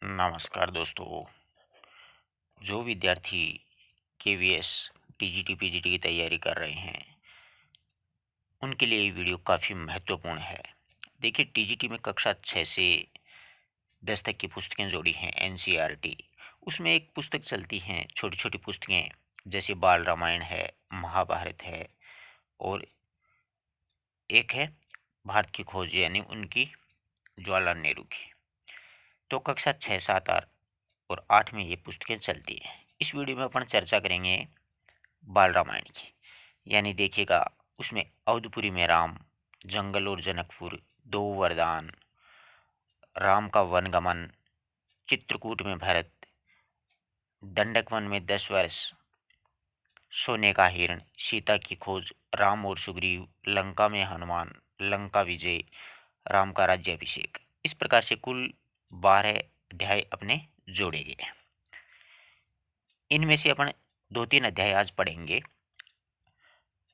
नमस्कार दोस्तों। जो विद्यार्थी केवीएस टीजीटी पीजीटी की तैयारी कर रहे हैं उनके लिए ये वीडियो काफ़ी महत्वपूर्ण है। देखिए, टीजीटी में कक्षा 6 से 10 तक की पुस्तकें जोड़ी हैं एनसीईआरटी। उसमें एक पुस्तक चलती हैं, छोटी छोटी पुस्तकें, जैसे बाल रामायण है, महाभारत है, और एक है भारत की खोज, यानी उनकी जवाहरलाल नेहरू की। तो कक्षा 6, 7 और 8 में ये पुस्तकें चलती हैं। इस वीडियो में अपन चर्चा करेंगे बाल रामायण की। यानी देखिएगा, उसमें अवधपुरी में राम, जंगल और जनकपुर, दो वरदान, राम का वनगमन, चित्रकूट में भरत, दंडक वन में 10 वर्ष, सोने का हिरण, सीता की खोज, राम और सुग्रीव, लंका में हनुमान, लंका विजय, राम का राज्याभिषेक। इस प्रकार से कुल 12 अध्याय अपने जोड़े गए। इनमें से अपन 2-3 अध्याय आज पढ़ेंगे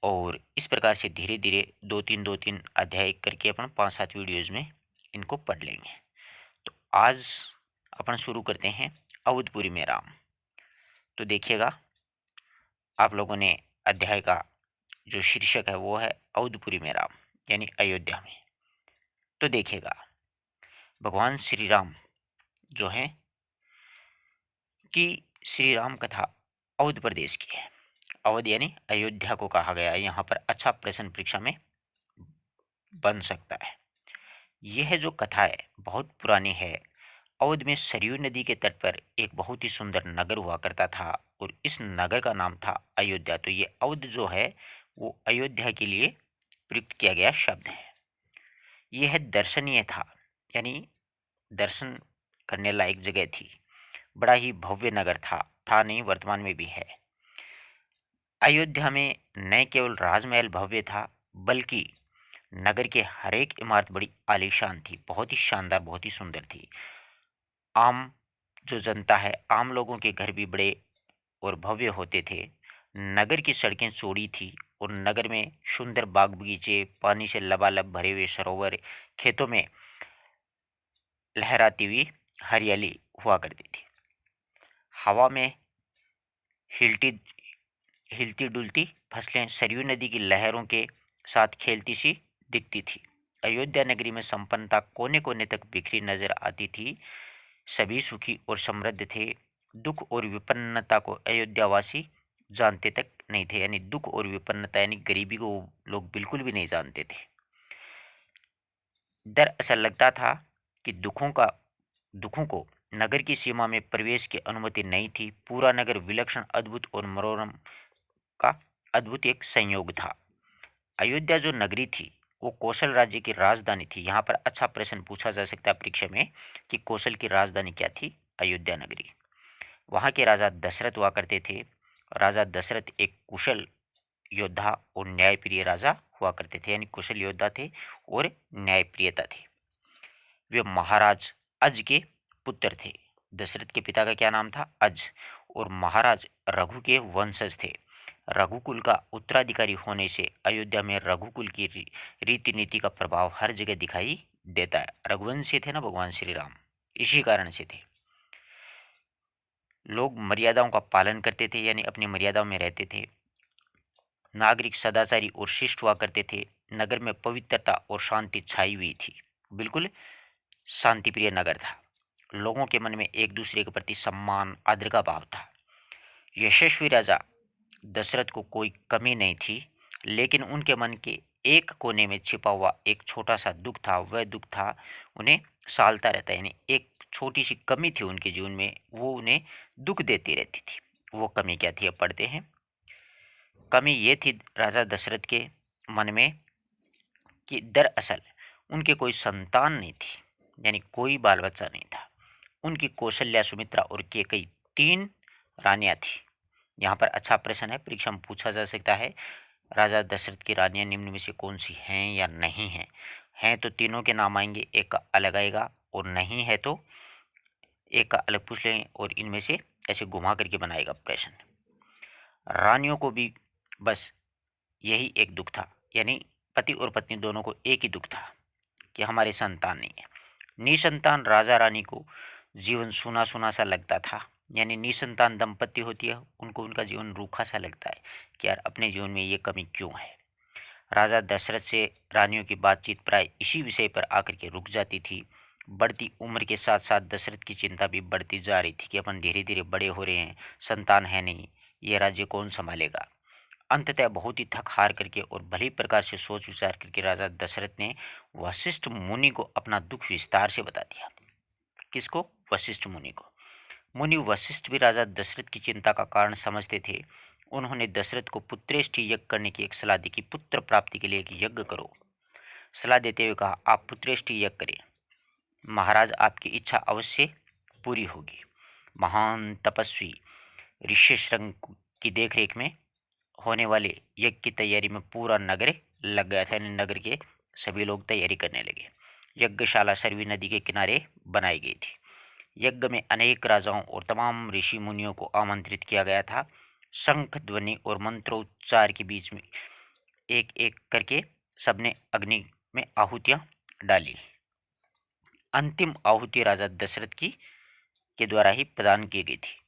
और इस प्रकार से धीरे धीरे 2-3 अध्याय करके अपन 5-7 वीडियोज में इनको पढ़ लेंगे। तो आज अपन शुरू करते हैं अवधपुरी में राम। तो देखिएगा, आप लोगों ने अध्याय का जो शीर्षक है वो है अवधपुरी में राम, यानी अयोध्या में। तो देखिएगा, भगवान श्री राम जो हैं कि श्री राम कथा अवध प्रदेश की है। अवध यानी अयोध्या को कहा गया है। यहाँ पर अच्छा प्रश्न परीक्षा में बन सकता है। यह जो कथा है बहुत पुरानी है। अवध में सरयू नदी के तट पर एक बहुत ही सुंदर नगर हुआ करता था और इस नगर का नाम था अयोध्या। तो ये अवध जो है वो अयोध्या के लिए प्रयुक्त किया गया शब्द है। यह दर्शनीय था, यानी दर्शन करने लायक जगह थी। बड़ा ही भव्य नगर था नहीं, वर्तमान में भी है। अयोध्या में न केवल राजमहल भव्य था, बल्कि नगर के हर एक इमारत बड़ी आलीशान थी, बहुत ही शानदार, बहुत ही सुंदर थी। आम जो जनता है, आम लोगों के घर भी बड़े और भव्य होते थे। नगर की सड़कें चौड़ी थी और नगर में सुंदर बाग बगीचे, पानी से लबालब भरे हुए सरोवर, खेतों में लहराती हुई हरियाली हुआ करती थी। हवा में हिलती हिलती डुलती फसलें सरयू नदी की लहरों के साथ खेलती सी दिखती थी। अयोध्या नगरी में संपन्नता कोने कोने तक बिखरी नजर आती थी। सभी सुखी और समृद्ध थे। दुख और विपन्नता को अयोध्यावासी जानते तक नहीं थे। यानी दुख और विपन्नता यानी गरीबी को लोग बिल्कुल भी नहीं जानते थे। दरअसल लगता था कि दुखों को नगर की सीमा में प्रवेश की अनुमति नहीं थी। पूरा नगर विलक्षण, अद्भुत और मनोरम का अद्भुत एक संयोग था। अयोध्या जो नगरी थी वो कौशल राज्य की राजधानी थी। यहाँ पर अच्छा प्रश्न पूछा जा सकता है परीक्षा में कि कौशल की राजधानी क्या थी? अयोध्या नगरी। वहाँ के राजा दशरथ हुआ करते थे। राजा दशरथ एक कुशल योद्धा और न्यायप्रिय राजा हुआ करते थे, यानी कुशल योद्धा थे और न्यायप्रियता थे। वे महाराज अज के पुत्र थे। दशरथ के पिता का क्या नाम था? अज। और महाराज रघु के वंशज थे। रघुकुल का उत्तराधिकारी होने से अयोध्या में रघुकुल की रीति नीति का प्रभाव हर जगह दिखाई देता है। रघुवंशी थे ना भगवान श्री राम, इसी कारण से थे। लोग मर्यादाओं का पालन करते थे, यानी अपनी मर्यादाओं में रहते थे। नागरिक सदाचारी और शिष्ट हुआ करते थे। नगर में पवित्रता और शांति छाई हुई थी। बिल्कुल शांतिप्रिय नगर था। लोगों के मन में एक दूसरे के प्रति सम्मान, आदर का भाव था। यशस्वी राजा दशरथ को कोई कमी नहीं थी, लेकिन उनके मन के एक कोने में छिपा हुआ एक छोटा सा दुख था। वह दुख था उन्हें सालता रहता, यानी एक छोटी सी कमी थी उनके जीवन में, वो उन्हें दुख देती रहती थी। वो कमी क्या थी? अब पढ़ते हैं। कमी ये थी राजा दशरथ के मन में कि दरअसल उनके कोई संतान नहीं थी, यानी कोई बाल बच्चा नहीं था। उनकी कौशल्या, सुमित्रा और केकई 3 रानियां थी। यहाँ पर अच्छा प्रश्न है, परीक्षा में पूछा जा सकता है, राजा दशरथ की रानियां निम्न में से कौन सी हैं या नहीं हैं? हैं तो तीनों के नाम आएंगे, एक का अलग आएगा, और नहीं है तो एक का अलग पूछ लेंगे, और इनमें से ऐसे घुमा करके बनाएगा प्रश्न। रानियों को भी बस यही एक दुख था, यानी पति और पत्नी दोनों को एक ही दुख था कि हमारे संतान नहीं है। निसंतान राजा रानी को जीवन सूना सूना सा लगता था। यानी निसंतान दंपत्ति होती है, उनको उनका जीवन रूखा सा लगता है कि यार अपने जीवन में ये कमी क्यों है। राजा दशरथ से रानियों की बातचीत प्राय इसी विषय पर आकर के रुक जाती थी। बढ़ती उम्र के साथ साथ दशरथ की चिंता भी बढ़ती जा रही थी कि अपन धीरे धीरे बड़े हो रहे हैं, संतान है नहीं, ये राज्य कौन संभालेगा। अंततः बहुत ही थक हार करके और भली प्रकार से सोच विचार करके राजा दशरथ ने वशिष्ठ मुनि को अपना दुख विस्तार से बता दिया। किसको? वशिष्ठ मुनि को। मुनि वशिष्ठ भी राजा दशरथ की चिंता का कारण समझते थे। उन्होंने दशरथ को पुत्रेष्टि यज्ञ करने की एक सलाह दी कि पुत्र प्राप्ति के लिए एक यज्ञ करो। सलाह देते हुए कहा, आप पुत्रेष्टि यज्ञ करें, महाराज आपकी इच्छा अवश्य पूरी होगी। महान तपस्वी ऋष्यशृंग की देखरेख में होने वाले यज्ञ की तैयारी में पूरा नगर लग गया था, यानी नगर के सभी लोग तैयारी करने लगे। यज्ञशाला सरवी नदी के किनारे बनाई गई थी। यज्ञ में अनेक राजाओं और तमाम ऋषि मुनियों को आमंत्रित किया गया था। शंख ध्वनि और मंत्रोच्चार के बीच में एक एक करके सबने अग्नि में आहुतियां डाली। अंतिम आहुति राजा दशरथ की के द्वारा ही प्रदान की गई थी।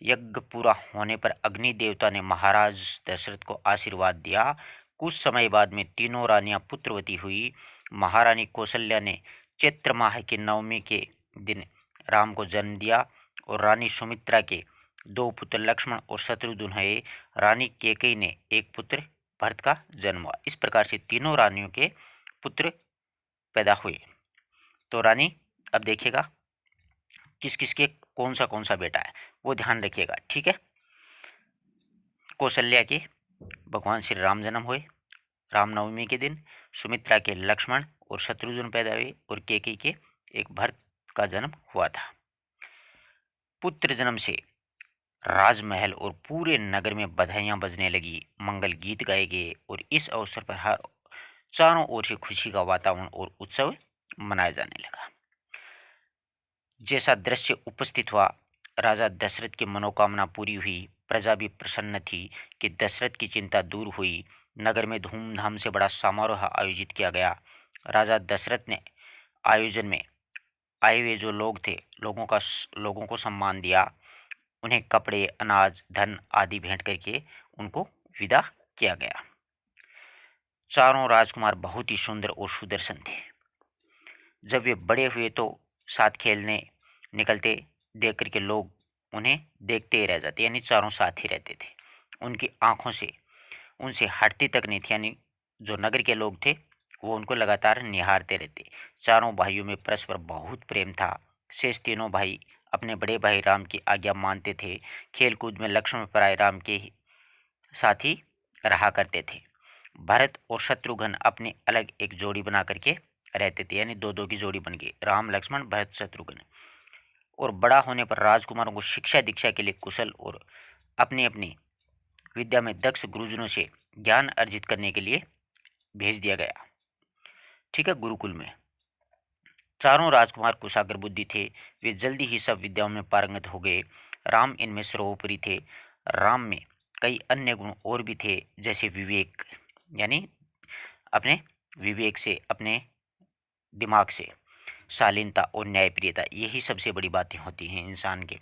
यज्ञ पूरा होने पर अग्नि देवता ने महाराज दशरथ को आशीर्वाद दिया। कुछ समय बाद में तीनों रानियां पुत्रवती हुई। महारानी कौशल्या ने चैत्र माह की नवमी के दिन राम को जन्म दिया और रानी सुमित्रा के दो पुत्र लक्ष्मण और शत्रुघ्न है। रानी कैकेयी ने एक पुत्र भरत का जन्म हुआ। इस प्रकार से तीनों रानियों के पुत्र पैदा हुए। तो रानी, अब देखिएगा किस किस के कौन सा बेटा है, वो ध्यान रखिएगा, ठीक है। कौशल्या के भगवान श्री राम जन्म हुए रामनवमी के दिन। सुमित्रा के लक्ष्मण और शत्रुघ्न पैदा हुए और कैकेयी के एक भरत का जन्म हुआ था। पुत्र जन्म से राजमहल और पूरे नगर में बधाइयां बजने लगी, मंगल गीत गाए गए और इस अवसर पर हर चारों ओर से खुशी का वातावरण और उत्सव मनाया जाने लगा। जैसा दृश्य उपस्थित हुआ, राजा दशरथ की मनोकामना पूरी हुई। प्रजा भी प्रसन्न थी कि दशरथ की चिंता दूर हुई। नगर में धूमधाम से बड़ा समारोह आयोजित किया गया। राजा दशरथ ने आयोजन में आए हुए जो लोग थे, लोगों को सम्मान दिया। उन्हें कपड़े, अनाज, धन आदि भेंट करके उनको विदा किया गया। चारों राजकुमार बहुत ही सुंदर और सुदर्शन थे। जब वे बड़े हुए तो साथ खेलने निकलते, देख करके लोग उन्हें देखते ही रह जाते, यानी चारों साथ ही रहते थे। उनकी आंखों से उनसे हटती तक नहीं थी, यानी जो नगर के लोग थे वो उनको लगातार निहारते रहते। चारों भाइयों में परस्पर बहुत प्रेम था। शेष तीनों भाई अपने बड़े भाई राम की आज्ञा मानते थे। खेल कूद में लक्ष्मण पराय राम के साथ ही रहा करते थे। भरत और शत्रुघ्न अपने अलग एक जोड़ी बना करके रहते थे, यानी दो दो की जोड़ी बन गई, राम लक्ष्मण भरत शत्रुघ्न। और बड़ा होने पर राजकुमारों को शिक्षा दीक्षा के लिए कुशल और अपनी अपनी विद्या में दक्ष गुरुजनों से ज्ञान अर्जित करने के लिए भेज दिया गया, ठीक है, गुरुकुल में। चारों राजकुमार कुशाग्र बुद्धि थे। वे जल्दी ही सब विद्याओं में पारंगत हो गए। राम इनमें सर्वोपरि थे। राम में कई अन्य गुण और भी थे, जैसे विवेक, यानी अपने विवेक से, अपने दिमाग से, शालीनता और न्यायप्रियता, यही सबसे बड़ी बातें होती हैं इंसान के।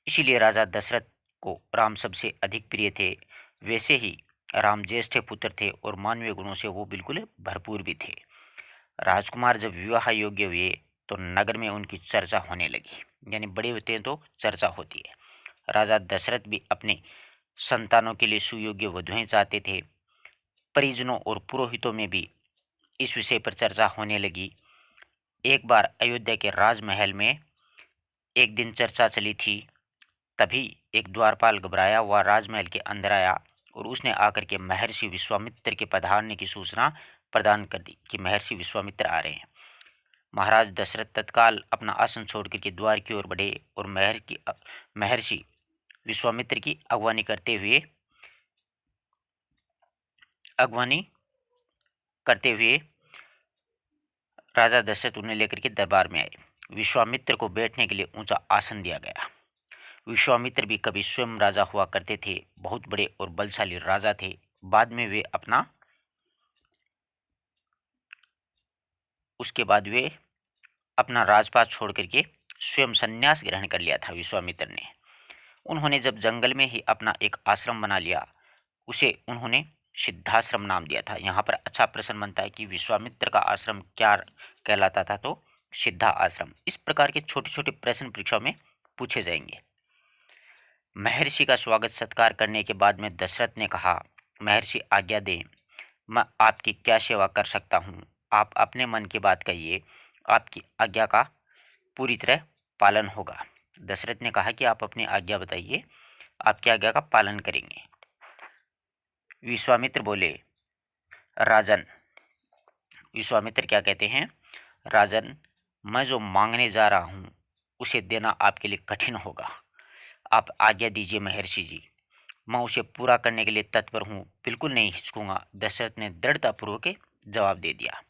इसीलिए राजा दशरथ को राम सबसे अधिक प्रिय थे। वैसे ही राम ज्येष्ठ पुत्र थे और मानवीय गुणों से वो बिल्कुल भरपूर भी थे। राजकुमार जब विवाह योग्य हुए तो नगर में उनकी चर्चा होने लगी, यानी बड़े होते हैं तो चर्चा होती है। राजा दशरथ भी अपने संतानों के लिए सुयोग्य वधुएं चाहते थे। परिजनों और पुरोहितों में भी इस विषय पर चर्चा होने लगी। एक बार अयोध्या के राजमहल में एक दिन चर्चा चली थी। तभी एक द्वारपाल घबराया हुआ राजमहल के अंदर आया और उसने आकर के महर्षि विश्वामित्र के पधारने की सूचना प्रदान कर दी कि महर्षि विश्वामित्र आ रहे हैं। महाराज दशरथ तत्काल अपना आसन छोड़ करके द्वार की ओर बढ़े और महर्षि विश्वामित्र की अगवानी करते हुए राजा दशरथ उन्हें लेकर के दरबार में आए। विश्वामित्र को बैठने के लिए ऊंचा आसन दिया गया। विश्वामित्र भी कभी स्वयं राजा हुआ करते थे, बहुत बड़े और बलशाली राजा थे। बाद में वे उसके बाद वे अपना राजपाट छोड़ करके स्वयं संन्यास ग्रहण कर लिया था विश्वामित्र ने। उन्होंने जब जंगल में ही अपना एक आश्रम बना लिया, उसे उन्होंने सिद्धाश्रम नाम दिया था। यहाँ पर अच्छा प्रश्न बनता है कि विश्वामित्र का आश्रम क्या कहलाता था, तो सिद्धा आश्रम। इस प्रकार के छोटे छोटे प्रश्न परीक्षा में पूछे जाएंगे। महर्षि का स्वागत सत्कार करने के बाद में दशरथ ने कहा, महर्षि आज्ञा दें, मैं आपकी क्या सेवा कर सकता हूँ। आप अपने मन की बात कहिए, आपकी आज्ञा का पूरी तरह पालन होगा। दशरथ ने कहा कि आप अपनी आज्ञा बताइए, आपकी आज्ञा का पालन करेंगे। विश्वामित्र बोले, राजन, विश्वामित्र क्या कहते हैं, राजन, मैं जो मांगने जा रहा हूँ उसे देना आपके लिए कठिन होगा। आप आज्ञा दीजिए महर्षि जी, मैं उसे पूरा करने के लिए तत्पर हूँ, बिल्कुल नहीं हिचकूंगा। दशरथ ने दृढ़तापूर्वक जवाब दे दिया।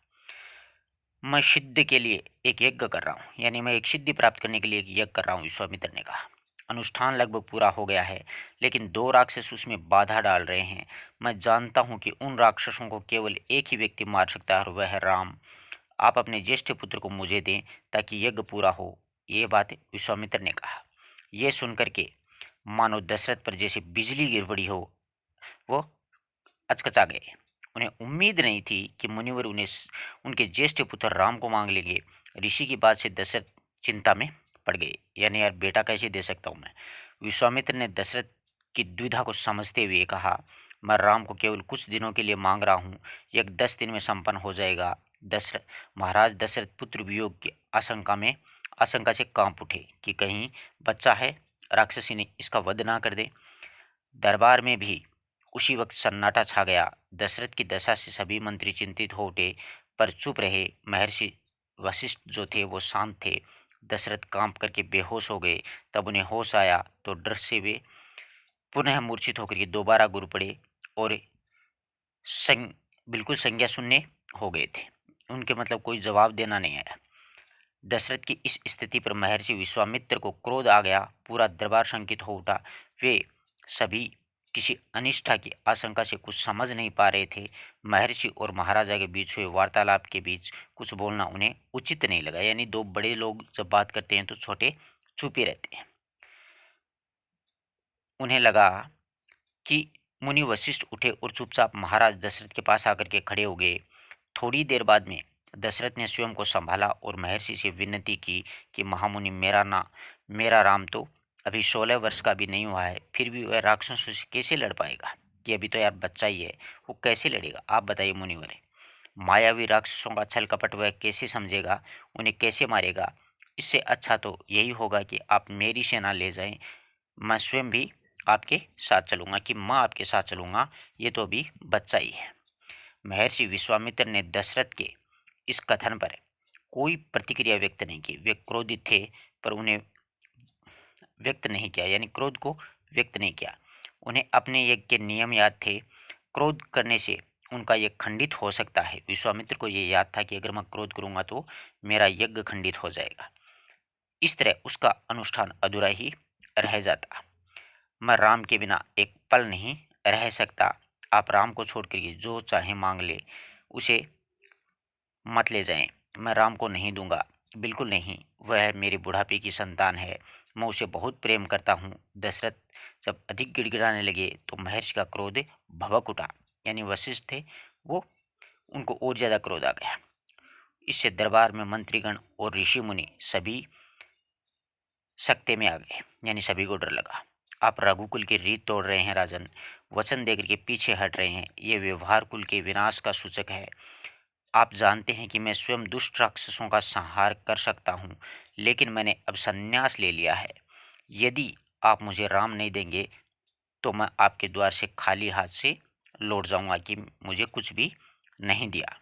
मैं सिद्ध के लिए एक यज्ञ कर रहा हूँ, यानी मैं एक सिद्धि प्राप्त करने के लिए एक यज्ञ कर रहा हूँ, विश्वामित्र ने कहा। अनुष्ठान लगभग पूरा हो गया है, लेकिन दो राक्षस उसमें बाधा डाल रहे हैं। मैं जानता हूँ कि उन राक्षसों को केवल एक ही व्यक्ति मार सकता है, और वह है राम। आप अपने ज्येष्ठ पुत्र को मुझे दें ताकि यज्ञ पूरा हो। ये बात विश्वामित्र ने कहा। यह सुनकर के मानो दशरथ पर जैसे बिजली गिर पड़ी हो, वो अचकचा गए। उन्हें उम्मीद नहीं थी कि मुनिवर उन्हें उनके ज्येष्ठ पुत्र राम को मांग लेंगे। ऋषि की बात से दशरथ चिंता में पड़ गए, यानी यार बेटा कैसे दे सकता हूँ मैं। विश्वामित्र ने दशरथ की द्विधा को समझते हुए कहा, मैं राम को केवल कुछ दिनों के लिए मांग रहा हूँ, यह 10 दिन में संपन्न हो जाएगा। दशरथ महाराज दशरथ पुत्र वियोग की आशंका से कांप उठे कि कहीं बच्चा है, राक्षसी ने इसका वध ना कर दे। दरबार में भी उसी वक्त सन्नाटा छा गया। दशरथ की दशा से सभी मंत्री चिंतित हो उठे, पर चुप रहे। महर्षि वशिष्ठ जो थे वो शांत थे। दशरथ कांप करके बेहोश हो गए। तब उन्हें होश आया तो डर से वे पुनः मूर्छित होकर के दोबारा गिर पड़े और संग बिल्कुल संज्ञा शून्य हो गए थे। उनके मतलब कोई जवाब देना नहीं आया। दशरथ की इस स्थिति पर महर्षि विश्वामित्र को क्रोध आ गया। पूरा दरबार शंकित हो उठा। वे सभी किसी अनिष्ठा की आशंका से कुछ समझ नहीं पा रहे थे। महर्षि और महाराजा के बीच हुए वार्तालाप के बीच कुछ बोलना उन्हें उचित नहीं लगा, यानी दो बड़े लोग जब बात करते हैं तो छोटे चुप ही रहते हैं। उन्हें लगा कि मुनि वशिष्ठ उठे और चुपचाप महाराज दशरथ के पास आकर के खड़े हो गए। थोड़ी देर बाद में दशरथ ने स्वयं को संभाला और महर्षि से विनती की कि महामुनि, मेरा राम तो अभी 16 वर्ष का भी नहीं हुआ है, फिर भी वह राक्षसों से कैसे लड़ पाएगा। कि अभी तो यार बच्चा ही है, वो कैसे लड़ेगा, आप बताइए मुनिवर। मायावी राक्षसों का छल कपट वह कैसे समझेगा, उन्हें कैसे मारेगा। इससे अच्छा तो यही होगा कि आप मेरी सेना ले जाएं, मैं स्वयं भी आपके साथ चलूंगा, कि मैं आपके साथ चलूंगा, ये तो अभी बच्चा ही है। महर्षि विश्वामित्र ने दशरथ के इस कथन पर कोई प्रतिक्रिया व्यक्त नहीं की। वे क्रोधित थे पर उन्हें व्यक्त नहीं किया, यानी क्रोध को व्यक्त नहीं किया। उन्हें अपने यज्ञ के नियम याद थे। क्रोध करने से उनका यज्ञ खंडित हो सकता है। विश्वामित्र को यह याद था कि अगर मैं क्रोध करूंगा तो मेरा यज्ञ खंडित हो जाएगा, इस तरह उसका अनुष्ठान अधूरा ही रह जाता। मैं राम के बिना एक पल नहीं रह सकता। आप राम को छोड़ कर जो चाहे मांग ले, उसे मत ले जाएं। मैं राम को नहीं दूंगा, बिल्कुल नहीं। वह मेरे बुढ़ापे की संतान है, मैं उसे बहुत प्रेम करता हूँ। दशरथ जब अधिक गिड़गिड़ाने लगे तो महर्षि का क्रोध भभक उठा, यानी वशिष्ठ थे वो, उनको और ज्यादा क्रोध आ गया। इससे दरबार में मंत्रीगण और ऋषि मुनि सभी सकते में आ गए, यानी सभी को डर लगा। आप रघुकुल की रीत तोड़ रहे हैं राजन, वचन देकर के पीछे हट रहे हैं, ये व्यवहार कुल के विनाश का सूचक है। आप जानते हैं कि मैं स्वयं दुष्ट राक्षसों का संहार कर सकता हूँ, लेकिन मैंने अब संन्यास ले लिया है। यदि आप मुझे राम नहीं देंगे तो मैं आपके द्वार से खाली हाथ से लौट जाऊंगा कि मुझे कुछ भी नहीं दिया।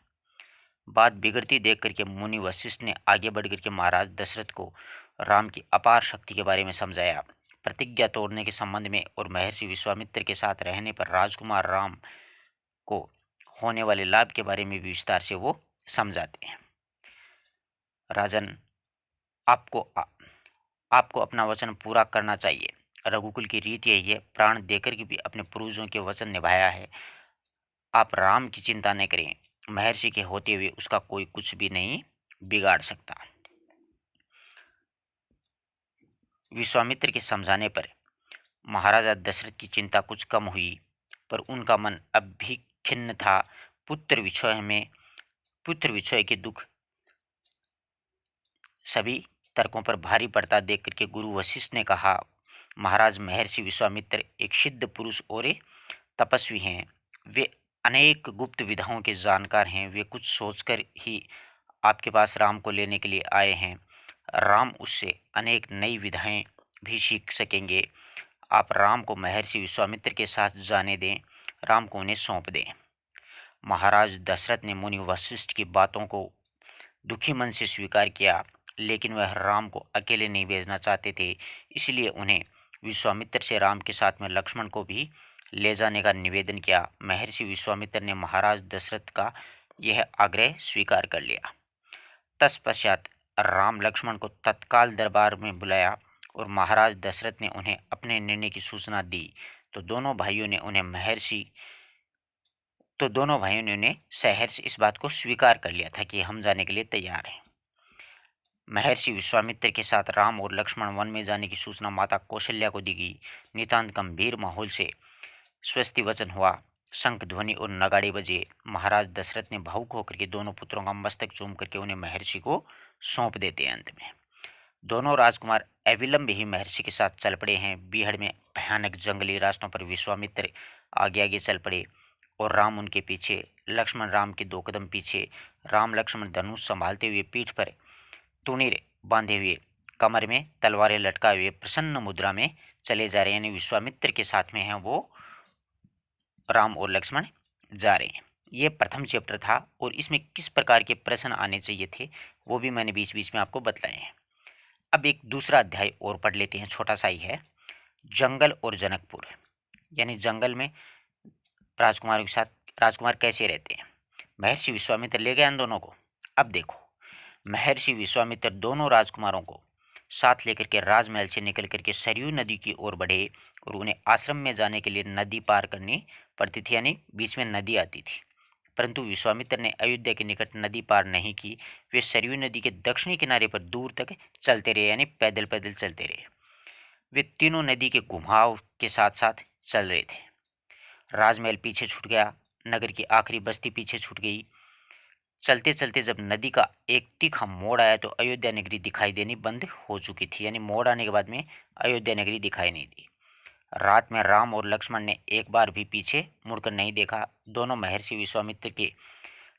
बात बिगड़ती देख करके मुनि वशिष्ठ ने आगे बढ़ करके महाराज दशरथ को राम की अपार शक्ति के बारे में समझाया। प्रतिज्ञा तोड़ने के संबंध में और महर्षि विश्वामित्र के साथ रहने पर राजकुमार राम को होने वाले लाभ के बारे में भी विस्तार से वो समझाते हैं। राजन, आपको आपको अपना वचन पूरा करना चाहिए। रघुकुल की रीत यही है, प्राण देकर के भी अपने पूर्वजों के वचन निभाया है। आप राम की चिंता न करें, महर्षि के होते हुए उसका कोई कुछ भी नहीं बिगाड़ सकता। विश्वामित्र के समझाने पर महाराजा दशरथ की चिंता कुछ कम हुई, पर उनका मन अब भी खिन्न था। पुत्र विछोह में पुत्र विछोह के दुख सभी तर्कों पर भारी पड़ता देख करके गुरु वशिष्ठ ने कहा, महाराज, महर्षि विश्वामित्र एक सिद्ध पुरुष और एक तपस्वी हैं। वे अनेक गुप्त विधाओं के जानकार हैं। वे कुछ सोचकर ही आपके पास राम को लेने के लिए आए हैं। राम उससे अनेक नई विधाएं भी सीख सकेंगे। आप राम को महर्षि विश्वामित्र के साथ जाने दें, राम को उन्हें सौंप दें। महाराज दशरथ ने मुनि वशिष्ठ की बातों को दुखी मन से स्वीकार किया, लेकिन वह राम को अकेले नहीं भेजना चाहते थे। इसलिए उन्हें विश्वामित्र से राम के साथ में लक्ष्मण को भी ले जाने का निवेदन किया। महर्षि विश्वामित्र ने महाराज दशरथ का यह आग्रह स्वीकार कर लिया। तत्पश्चात राम लक्ष्मण को तत्काल दरबार में बुलाया और महाराज दशरथ ने उन्हें अपने निर्णय की सूचना दी। तो दोनों भाइयों ने उन्हें सहर्ष इस बात को स्वीकार कर लिया था कि हम जाने के लिए तैयार हैं। महर्षि विश्वामित्र के साथ राम और लक्ष्मण वन में जाने की सूचना माता कौशल्या को दी गई। नितांत गंभीर माहौल से स्वस्ति वचन हुआ। शंख ध्वनि और नगाड़े बजे। महाराज दशरथ ने भावुक होकर के दोनों पुत्रों का मस्तक चूम करके उन्हें महर्षि को सौंप देते हैं। अंत में दोनों राजकुमार अविलंब ही महर्षि के साथ चल पड़े हैं। बीहड़ में भयानक जंगली रास्तों पर विश्वामित्र आगे आगे चल पड़े और राम उनके पीछे। लक्ष्मण राम के 2 कदम पीछे। राम लक्ष्मण धनुष संभालते हुए पीठ पर तुनीर बांधे हुए, कमर में तलवारें लटकाए हुए प्रसन्न मुद्रा में चले जा रहे हैं। यानी विश्वामित्र के साथ में हैं वो राम और लक्ष्मण जा रहे हैं। ये प्रथम चैप्टर था और इसमें किस प्रकार के प्रश्न आने चाहिए थे वो भी मैंने बीच बीच में आपको बतलाए हैं। अब एक दूसरा अध्याय और पढ़ लेते हैं, छोटा सा ही है। जंगल और जनकपुर। यानी जंगल में राजकुमारों के साथ राजकुमार कैसे रहते हैं। महर्षि विश्वामित्र ले गए इन दोनों को। अब देखो, महर्षि विश्वामित्र दोनों राजकुमारों को साथ लेकर के राजमहल से निकल करके सरयू नदी की ओर बढ़े और उन्हें आश्रम में जाने के लिए नदी पार करनी पड़ती थी, यानी बीच में नदी आती थी। परंतु विश्वामित्र ने अयोध्या के निकट नदी पार नहीं की। वे सरयू नदी के दक्षिणी किनारे पर दूर तक चलते रहे, यानी पैदल पैदल चलते रहे। वे तीनों नदी के घुमाव के साथ साथ चल रहे थे। राजमहल पीछे छूट गया, नगर की आखिरी बस्ती पीछे छूट गई। चलते चलते जब नदी का एक तीखा मोड़ आया तो अयोध्या नगरी दिखाई देनी बंद हो चुकी थी। यानी मोड़ आने के बाद में अयोध्या नगरी दिखाई नहीं दी। रात में राम और लक्ष्मण ने एक बार भी पीछे मुड़कर नहीं देखा। दोनों महर्षि विश्वामित्र के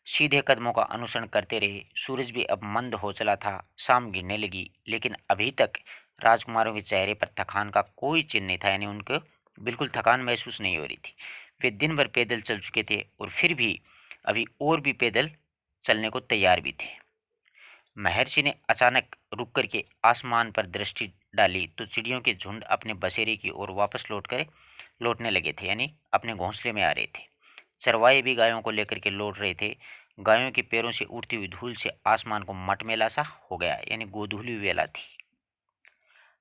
सीधे कदमों का अनुसरण करते रहे। सूरज भी अब मंद हो चला था, शाम गिरने लगी, लेकिन अभी तक राजकुमारों के चेहरे पर थकान का कोई चिन्ह नहीं था। यानी उनको बिल्कुल थकान महसूस नहीं हो रही थी। वे दिन भर पैदल चल चुके थे और फिर भी अभी और भी पैदल चलने को तैयार भी थे। महर्षि ने अचानक रुक करके आसमान पर दृष्टि डाली तो चिड़ियों के झुंड अपने बसेरे की ओर वापस लौटने लगे थे, यानी अपने घोंसले में आ रहे थे। चरवाहे भी गायों को लेकर के लौट रहे थे। गायों के पैरों से उड़ती हुई धूल से आसमान को मटमैला सा हो गया, यानी गोधूली वेला थी।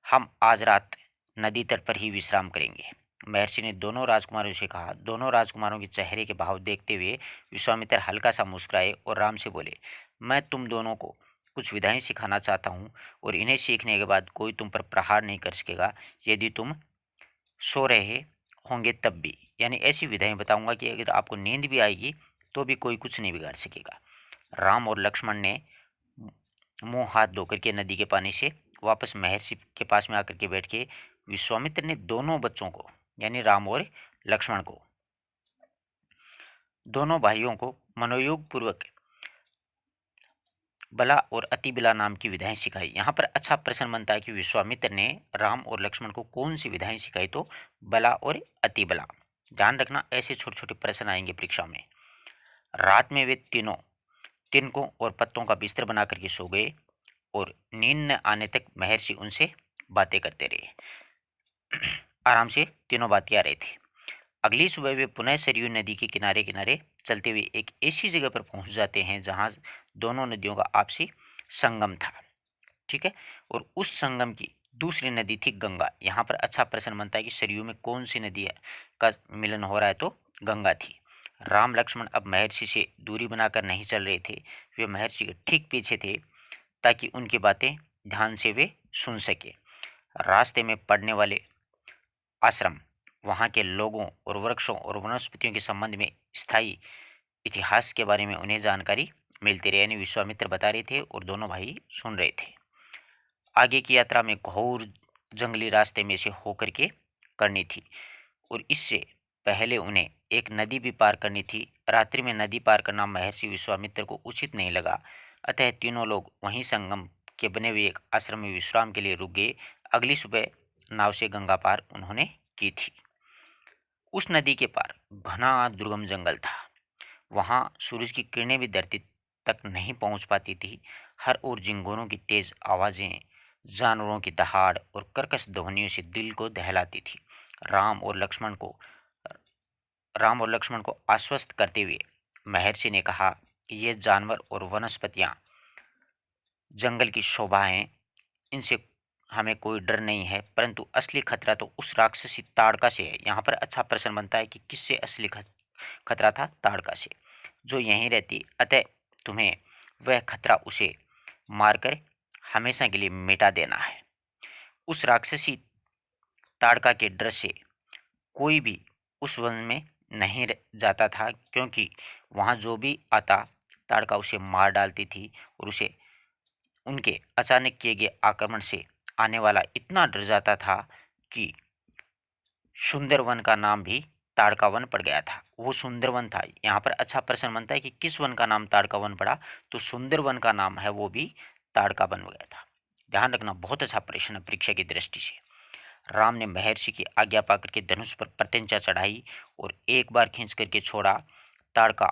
हम आज रात नदी तट पर ही विश्राम करेंगे, महर्षि ने दोनों राजकुमारों से कहा। दोनों राजकुमारों के चेहरे के भाव देखते हुए विश्वामित्र हल्का सा मुस्कुराए और राम से बोले, मैं तुम दोनों को कुछ विधाएं सिखाना चाहता हूँ और इन्हें सीखने के बाद कोई तुम पर प्रहार नहीं कर सकेगा, यदि तुम सो रहे होंगे तब भी। यानी ऐसी विधाएं बताऊंगा कि अगर आपको नींद भी आएगी तो भी कोई कुछ नहीं बिगाड़ सकेगा। राम और लक्ष्मण ने मुंह हाथ धोकर के नदी के पानी से वापस महर्षि के पास में आकर के बैठ के विश्वामित्र ने दोनों बच्चों को, यानी राम और लक्ष्मण को, दोनों भाइयों को मनोयोग पूर्वक बला और अतिबला नाम की विधाएं सिखाई। यहाँ पर अच्छा प्रश्न बनता है कि विश्वामित्र ने राम और लक्ष्मण को कौन सी विधाएं सिखाई, तो बला और अतिबला। ध्यान रखना, ऐसे छोटे छोटे प्रश्न आएंगे परीक्षा में। रात में वे तीनों तिनकों और पत्तों का बिस्तर बना करके सो गए और नींद न आने तक महर्षि उनसे बातें करते रहे। आराम से तीनों बातिया रहे थे। अगली सुबह वे पुनः सरयू नदी के किनारे किनारे चलते हुए एक ऐसी जगह पर पहुंच जाते हैं जहां दोनों नदियों का आपसी संगम था। ठीक है, और उस संगम की दूसरी नदी थी गंगा। यहाँ पर अच्छा प्रश्न बनता है कि सरयू में कौन सी नदी का मिलन हो रहा है, तो गंगा थी। राम लक्ष्मण अब महर्षि से दूरी बनाकर नहीं चल रहे थे, वे महर्षि के ठीक पीछे थे ताकि उनकी बातें ध्यान से वे सुन सके। रास्ते में पड़ने वाले आश्रम, वहाँ के लोगों और वृक्षों और वनस्पतियों के संबंध में स्थायी इतिहास के बारे में उन्हें जानकारी मिलती रही। यानी विश्वामित्र बता रहे थे और दोनों भाई सुन रहे थे। आगे की यात्रा में घोर जंगली रास्ते में से होकर के करनी थी और इससे पहले उन्हें एक नदी भी पार करनी थी। रात्रि में नदी पार करना महर्षि विश्वामित्र को उचित नहीं लगा, अतः तीनों लोग वहीं संगम के बने हुए एक आश्रम में विश्राम के लिए रुक गए। अगली सुबह नाव से गंगा पार उन्होंने की थी। उस नदी के पार घना दुर्गम जंगल था। वहां सूरज की किरणें भी धरती तक नहीं पहुंच पाती थी। हर ओर झिंगुरों की तेज आवाजें, जानवरों की दहाड़ और कर्कश ध्वनियों से दिल को दहलाती थी। राम और लक्ष्मण को राम और लक्ष्मण को आश्वस्त करते हुए महर्षि ने कहा कि ये जानवर और वनस्पतियां जंगल की शोभा हैं, इनसे हमें कोई डर नहीं है, परंतु असली खतरा तो उस राक्षसी ताड़का से है। यहाँ पर अच्छा प्रश्न बनता है कि किससे असली खतरा था? ताड़का से, जो यहीं रहती, अतः तुम्हें वह खतरा उसे मारकर हमेशा के लिए मिटा देना है। उस राक्षसी ताड़का के डर से कोई भी उस वन में नहीं जाता था, क्योंकि वहां जो भी आता ताड़का उसे मार डालती थी और उसे उनके अचानक किए गए आक्रमण से आने वाला इतना डर जाता था कि सुंदर वन का नाम भी ताड़का वन पड़ गया था। वो सुंदर वन था। यहाँ पर अच्छा प्रश्न बनता है कि किस वन का नाम ताड़का वन पड़ा, तो सुंदर वन का नाम है वो भी ताड़का बन गया था। ध्यान रखना, बहुत अच्छा प्रश्न है परीक्षा की दृष्टि से। राम ने महर्षि की आज्ञा पाकर के धनुष पर प्रत्यंचा चढ़ाई और एक बार खींच करके छोड़ा। ताड़का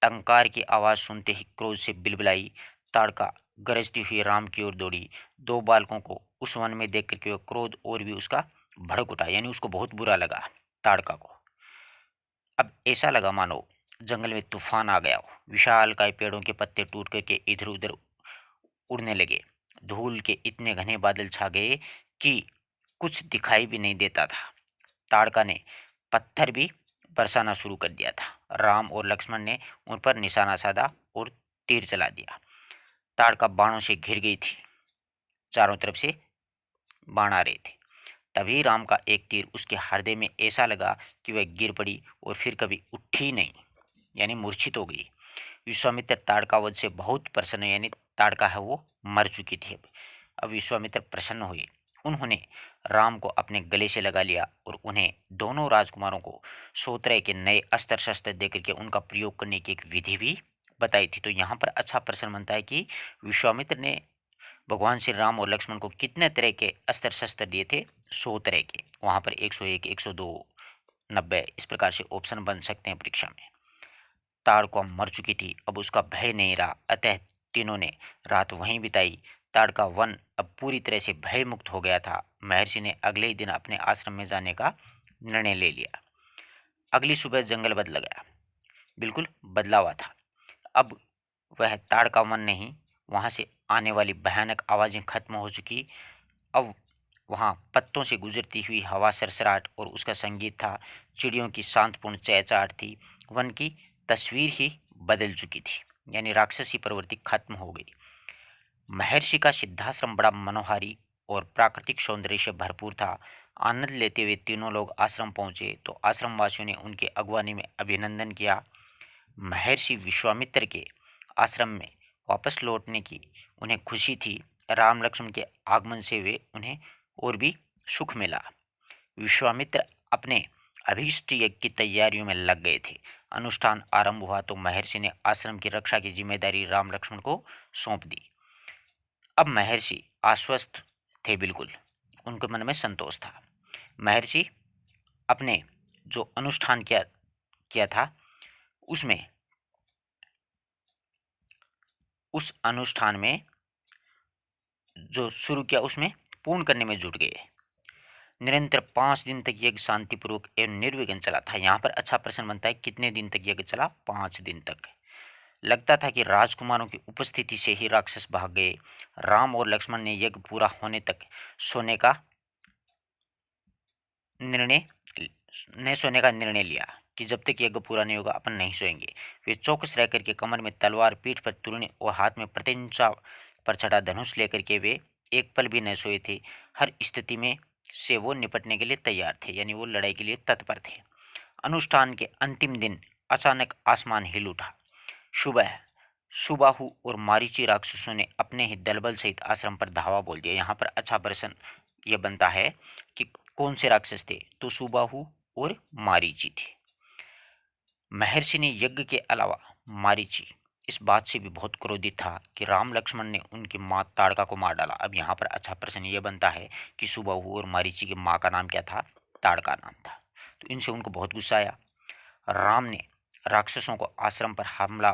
टंकार की आवाज सुनते ही क्रोध से बिलबिलाई। ताड़का गरजती हुई राम की ओर दौड़ी। दो बालकों को उस वन में देख करके वह क्रोध और भी उसका भड़क उठा, यानी उसको बहुत बुरा लगा ताड़का को। अब ऐसा लगा मानो जंगल में तूफान आ गया हो। विशालकाय पेड़ों के पत्ते टूट करके इधर उधर उड़ने लगे। धूल के इतने घने बादल छा गए कि कुछ दिखाई भी नहीं देता था। ताड़का ने पत्थर भी बरसाना शुरू कर दिया था। राम और लक्ष्मण ने उन पर निशाना साधा और तीर चला दिया। ताड़का बाणों से घिर गई थी। चारों तरफ से बाण आ रहे थे। तभी राम का एक तीर उसके हृदय में ऐसा लगा कि वह गिर पड़ी और फिर कभी उठी नहीं, यानी मूर्छित हो गई। विश्वामित्र ताड़का वध से बहुत प्रसन्न, यानी ताड़का है वो मर चुकी थी। अब विश्वामित्र प्रसन्न हुए। उन्होंने राम को अपने गले से लगा लिया और उन्हें दोनों राजकुमारों को 100 तरह के नए अस्त्र शस्त्र देकर के उनका प्रयोग करने की एक विधि भी बताई थी। तो यहाँ पर अच्छा प्रश्न बनता है कि विश्वामित्र ने भगवान श्री राम और लक्ष्मण को कितने तरह के अस्त्र शस्त्र दिए थे? 100 तरह के। वहां पर 101, 102, 90 इस प्रकार से ऑप्शन बन सकते हैं परीक्षा में। ताड़का मर चुकी थी, अब उसका भय नहीं रहा, अतः तीनों ने रात वहीं बिताई। ताड़का वन अब पूरी तरह से भय मुक्त हो गया था। महर्षि ने अगले ही दिन अपने आश्रम में जाने का निर्णय ले लिया। अगली सुबह जंगल बदल गया, बिल्कुल बदला हुआ था। अब वह ताड़का वन नहीं, वहां से आने वाली भयानक आवाजें खत्म हो चुकी। अब वहां पत्तों से गुजरती हुई हवा सरसराहट और उसका संगीत था। चिड़ियों की शांतपूर्ण चहचहाट थी। वन की तस्वीर ही बदल चुकी थी, यानी राक्षसी प्रवृत्ति खत्म हो गई। महर्षि का सिद्धाश्रम बड़ा मनोहारी और प्राकृतिक सौंदर्य से भरपूर था। आनंद लेते हुए तीनों लोग आश्रम पहुंचे तो आश्रम वासियों ने उनके अगवानी में अभिनंदन किया। महर्षि विश्वामित्र के आश्रम में वापस लौटने की उन्हें खुशी थी। राम लक्ष्मण के आगमन से वे उन्हें और भी सुख मिला। विश्वामित्र अपने अभीष्ट यज्ञ की तैयारियों में लग गए थे। अनुष्ठान आरंभ हुआ तो महर्षि ने आश्रम की रक्षा की जिम्मेदारी राम लक्ष्मण को सौंप दी। अब महर्षि आश्वस्त थे, बिल्कुल उनके मन में संतोष था। महर्षि अपने जो अनुष्ठान किया किया था उसमें उस अनुष्ठान में जो शुरू किया उसमें पूर्ण करने में जुट गए। निरंतर 5 दिन तक यज्ञ शांतिपूर्वक एवं निर्विघ्न चला था। यहाँ पर अच्छा प्रश्न बनता है, कितने दिन तक यज्ञ चला? 5 दिन तक। लगता था कि राजकुमारों की उपस्थिति से ही राक्षस भाग गए। राम और लक्ष्मण ने यज्ञ पूरा होने तक सोने का निर्णय सोने का निर्णय लिया कि जब तक यज्ञ पूरा नहीं होगा अपन नहीं सोएंगे। वे चौकस रह करके कमर में तलवार, पीठ पर तुरनी और हाथ में प्रत्यंचा पर चढ़ा धनुष लेकर के वे एक पल भी न सोए थे। हर स्थिति में से वो निपटने के लिए तैयार थे, यानी वो लड़ाई के लिए तत्पर थे। अनुष्ठान के अंतिम दिन अचानक आसमान हिल उठा। सुबह सुबाहु और मारीची राक्षसों ने अपने ही दलबल सहित आश्रम पर धावा बोल दिया। यहाँ पर अच्छा प्रश्न यह बनता है कि कौन से राक्षस थे, तो सुबाहु और मारीची थे। महर्षि ने यज्ञ के अलावा मारीची इस बात से भी बहुत क्रोधित था कि राम लक्ष्मण ने उनकी मां ताड़का को मार डाला। अब यहाँ पर अच्छा प्रश्न यह बनता है कि सुबाहु और मारीची की मां का नाम क्या था, ताड़का नाम था। तो इनसे उनको बहुत गुस्सा आया। राम ने राक्षसों को आश्रम पर हमला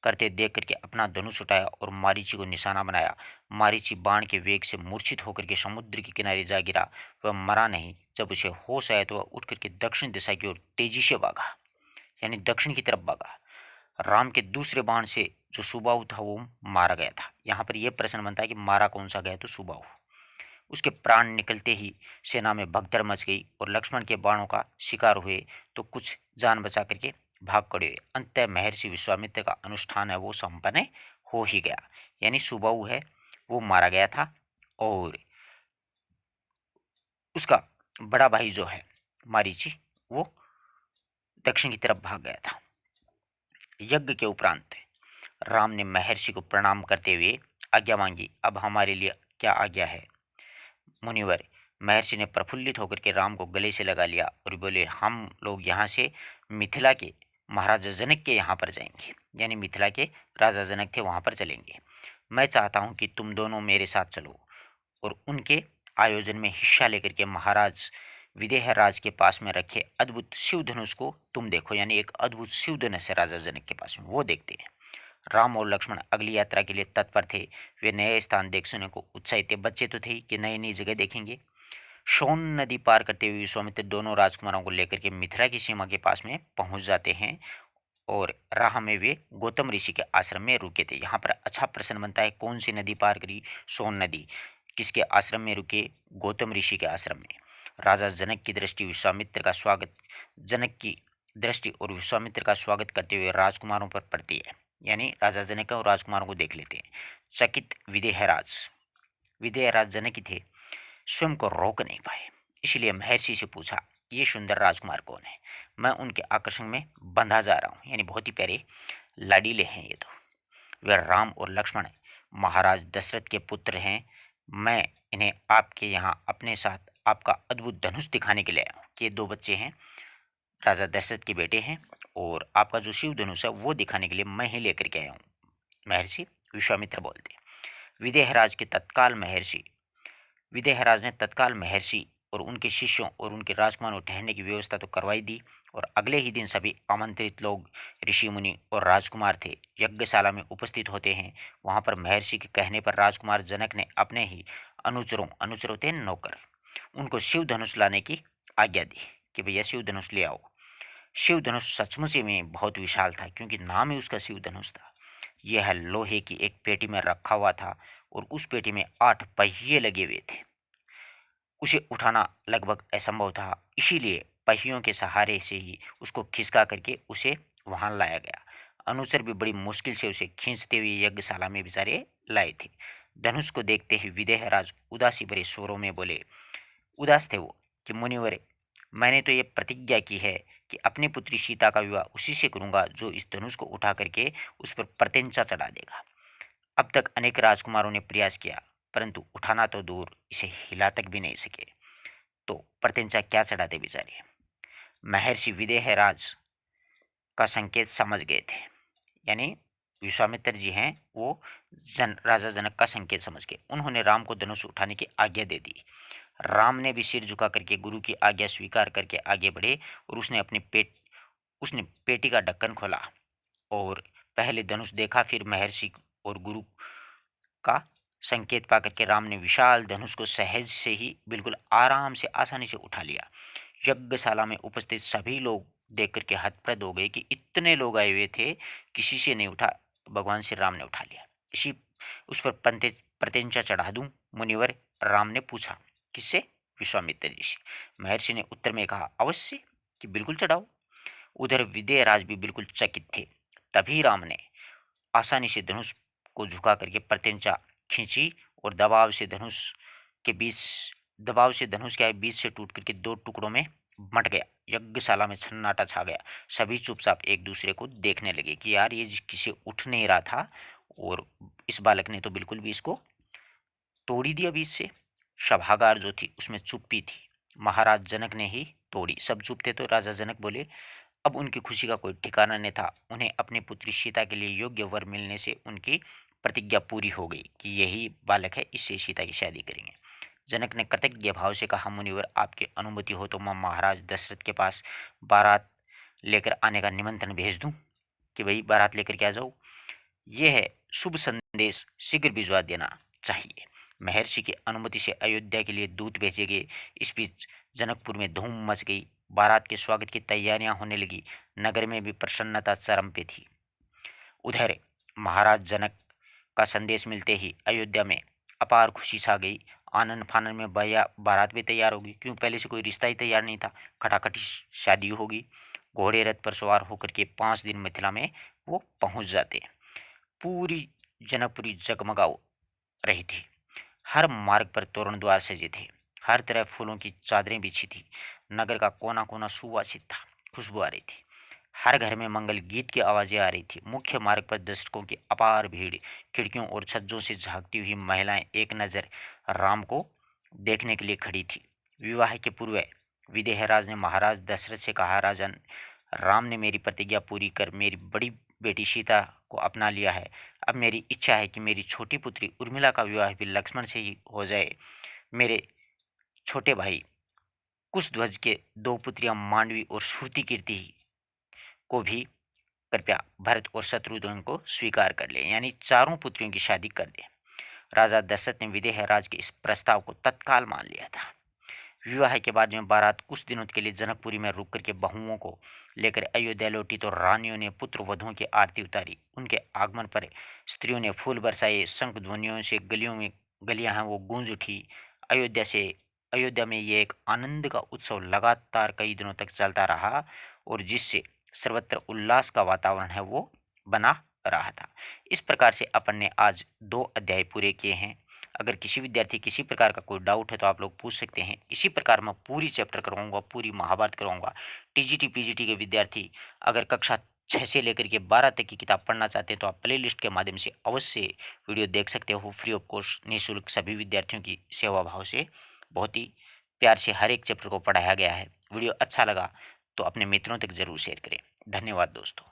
करते देख करके अपना धनुष उठाया और मारीची को निशाना बनाया। मारीची बाण के वेग से मूर्छित होकर के समुद्र के किनारे जा गिरा। वह मरा नहीं। जब उसे होश आया तो वह उठ करके दक्षिण दिशा की ओर तेजी से भागा, यानी दक्षिण की तरफ भागा। राम के दूसरे बाण से जो सुबाहु था वो मारा गया था। यहाँ पर यह प्रश्न बनता है कि मारा कौन सा गया, तो सुबाहु। उसके प्राण निकलते ही सेना में भगदड़ मच गई और लक्ष्मण के बाणों का शिकार हुए तो कुछ जान बचा करके भाग खड़े हुए। अंततः महर्षि विश्वामित्र का अनुष्ठान है वो संपन्न हो ही गया, यानी सुबाहु है वो मारा गया था और उसका बड़ा भाई जो है मारीची वो दक्षिण की तरफ भाग गया था। यज्ञ के उपरांत राम ने महर्षि को प्रणाम करते हुए आज्ञा मांगी। अब हमारे लिए क्या आज्ञा है मुनिवर। महर्षि ने प्रफुल्लित होकर के राम को गले से लगा लिया और बोले, हम लोग यहाँ से मिथिला के महाराजा जनक के यहाँ पर जाएंगे, यानी मिथिला के राजा जनक थे वहाँ पर चलेंगे। मैं चाहता हूँ कि तुम दोनों मेरे साथ चलो और उनके आयोजन में हिस्सा लेकर के महाराज विदेह राज के पास में रखे अद्भुत शिव धनुष को तुम देखो, यानी एक अद्भुत शिव धनुष है राजा जनक के पास में, वो देखते हैं। राम और लक्ष्मण अगली यात्रा के लिए तत्पर थे। वे नए स्थान देखने को उत्साहित थे। बच्चे तो थे कि नई नई जगह देखेंगे। सोन नदी पार करते हुए विश्वामित्र दोनों राजकुमारों को लेकर के मिथिला की सीमा के पास में पहुंच जाते हैं और राह में वे गौतम ऋषि के आश्रम में रुके थे। यहाँ पर अच्छा प्रश्न बनता है, कौन सी नदी पार करी, सोन नदी। किसके आश्रम में रुके, गौतम ऋषि के आश्रम में। राजा जनक की दृष्टि विश्वामित्र का स्वागत जनक की दृष्टि और विश्वामित्र का स्वागत करते हुए राजकुमारों पर पड़ती है, यानी राजा जनक और राजकुमारों को देख लेते हैं। चकित विदेहराज जनक ही थे, स्वयं को रोक नहीं पाए, इसलिए महर्षि से पूछा, ये सुंदर राजकुमार कौन है। मैं उनके आकर्षण में बंधा जा रहा हूँ, यानी बहुत ही प्यारे लाडीले हैं ये तो। वे राम और लक्ष्मण महाराज दशरथ के पुत्र हैं। मैं इन्हें आपके यहाँ अपने साथ आपका अद्भुत धनुष दिखाने के लिए आया हूँ कि ये दो बच्चे हैं, राजा दशरथ के बेटे हैं और आपका जो शिव धनुष है वो दिखाने के लिए मैं ही लेकर के आया हूँ। महर्षि विश्वामित्र बोलते, विदेहराज के तत्काल महर्षि विदेहराज ने तत्काल महर्षि और उनके शिष्यों और उनके राजकुमारों को ठहरने की व्यवस्था तो करवाई दी और अगले ही दिन सभी आमंत्रित लोग ऋषि मुनि और राजकुमार थे यज्ञशाला में उपस्थित होते हैं। वहां पर महर्षि के कहने पर राजकुमार जनक ने अपने ही अनुचरों थे नौकर, उनको शिव धनुष लाने की आज्ञा दी कि भैया शिव धनुष ले आओ। शिव धनुष सचमुच ही में बहुत विशाल था, क्योंकि नाम ही उसका शिव धनुष था। यह लोहे की एक पेटी में रखा हुआ था और उस पेटी में 8 पहिए लगे हुए थे। उसे उठाना लगभग असंभव था, इसीलिए पहियों के सहारे से ही उसको खिसका करके उसे वहां लाया गया। अनुचर भी बड़ी मुश्किल से उसे खींचते हुए यज्ञशाला में बेचारे लाए थे। धनुष को देखते ही विदेहराज उदासी भरे स्वरों में बोले, उदास थे वो, कि मुनिवर, मैंने तो ये प्रतिज्ञा की है कि अपनी पुत्री सीता का विवाह उसी से करूंगा जो इस धनुष को उठा करके उस पर प्रत्यंचा चढ़ा देगा। अब तक अनेक राजकुमारों ने प्रयास किया, परंतु उठाना तो दूर इसे हिला तक भी नहीं सके, तो प्रत्यंचा क्या चढ़ाते बेचारे। महर्षि विदेहराज का संकेत समझ गए थे, यानी विश्वामित्र जी हैं वो राजा जनक का संकेत समझ गए। उन्होंने राम को धनुष उठाने की आज्ञा दे दी। राम ने भी सिर झुका करके गुरु की आज्ञा स्वीकार करके आगे बढ़े और उसने पेटी का ढक्कन खोला और पहले धनुष देखा, फिर महर्षि और गुरु का संकेत पा करके राम ने विशाल धनुष को सहज से ही बिल्कुल आराम से आसानी से उठा लिया। यज्ञशाला में उपस्थित सभी लोग देख करके हतप्रद हो गए कि इतने लोग आए हुए थे, किसी से नहीं उठा, भगवान श्री राम ने उठा लिया। इसी उस पर प्रत्यंचा चढ़ा दूं मुनिवर, राम ने पूछा। किससे? विश्वामित्र जी से। महर्षि ने उत्तर में कहा, अवश्य, कि बिल्कुल चढ़ाओ। उधर विदेहराज भी बिल्कुल चकित थे। तभी राम ने आसानी से धनुष को झुका करके प्रत्यंचा खींची और दबाव से धनुष क्या है बीच से टूट करके दो टुकड़ों में बंट गया। यज्ञशाला में सन्नाटा छा गया। सभी चुपचाप एक दूसरे को देखने लगे कि यार ये किसी उठ नहीं रहा था और इस बालक ने तो बिल्कुल भी इसको तोड़ ही दिया बीच से। सभागार जो थी उसमें चुप्पी थी। महाराज जनक ने ही तोड़ी। सब चुप थे तो राजा जनक बोले अब उनकी खुशी का कोई ठिकाना नहीं था। उन्हें अपनी पुत्री सीता के लिए योग्य वर मिलने से उनकी प्रतिज्ञा पूरी हो गई कि यही बालक है, इससे सीता की शादी करेंगे। जनक ने कृतज्ञ भाव से कहा मुनिवर आपकी अनुमति हो तो मैं महाराज दशरथ के पास बारात लेकर आने का निमंत्रण भेज दूं कि भाई बारात लेकर के आ जाओ। यह है शुभ संदेश शीघ्र भिजवा देना चाहिए। महर्षि की अनुमति से अयोध्या के लिए दूत भेजे गए। इस बीच जनकपुर में धूम मच गई। बारात के स्वागत की तैयारियां होने लगी। नगर में भी प्रसन्नता चरम पे थी। उधर महाराज जनक का संदेश मिलते ही अयोध्या में अपार खुशी छा गई। आनंद फानन में भैया बारात भी तैयार होगी, क्यों पहले से कोई रिश्ता ही तैयार नहीं था। खटाखटी शादी होगी। घोड़े रथ पर सवार होकर के 5 दिन मिथिला में वो पहुंच जाते। पूरी जनकपुरी जगमगा रही थी। हर मार्ग पर तोरण द्वार सजे थे। हर तरफ फूलों की चादरें बिछी थी। नगर का कोना कोना सुवासित था। खुशबू आ रही थी। हर घर में मंगल गीत की आवाजें आ रही थी। मुख्य मार्ग पर दर्शकों की अपार भीड़। खिड़कियों और छज्जों से झांकती हुई महिलाएं एक नजर राम को देखने के लिए खड़ी थी। विवाह के पूर्व विदेहराज ने महाराज दशरथ से कहा राजन, राम ने मेरी प्रतिज्ञा पूरी कर मेरी बड़ी बेटी सीता को अपना लिया है। अब मेरी इच्छा है कि मेरी छोटी पुत्री उर्मिला का विवाह भी लक्ष्मण से ही हो जाए। मेरे छोटे भाई कुशध्वज के 2 पुत्रियां मांडवी और श्रुति कीर्ति को भी कृपया भरत और शत्रुघ्न को स्वीकार कर ले, यानी चारों पुत्रियों की शादी कर दे। राजा दशरथ ने विदेह राज के इस प्रस्ताव को तत्काल मान लिया था। विवाह के बाद में बारात कुछ दिनों के लिए जनकपुरी में रुक करके बहुओं को लेकर अयोध्या लौटी तो रानियों ने पुत्र वधुओं की आरती उतारी। उनके आगमन पर स्त्रियों ने फूल बरसाए। शंख ध्वनियों से गलियां हैं वो गूंज उठी। अयोध्या में ये एक आनंद का उत्सव लगातार कई दिनों तक चलता रहा और जिससे सर्वत्र उल्लास का वातावरण है वो बना रहा था। इस प्रकार से अपन ने आज 2 अध्याय पूरे किए हैं। अगर किसी विद्यार्थी किसी प्रकार का कोई डाउट है तो आप लोग पूछ सकते हैं। इसी प्रकार मैं पूरी चैप्टर करवाऊंगा, पूरी महाभारत करवाऊंगा। टीजीटी पीजीटी के विद्यार्थी अगर कक्षा 6 से लेकर के 12 तक की किताब पढ़ना चाहते हैं तो आप प्ले लिस्ट के माध्यम से अवश्य वीडियो देख सकते हो। फ्री ऑफ कॉस्ट निःशुल्क सभी विद्यार्थियों की सेवा भाव से बहुत ही प्यार से हर एक चैप्टर को पढ़ाया गया है। वीडियो अच्छा लगा तो अपने मित्रों तक जरूर शेयर करें। धन्यवाद दोस्तों।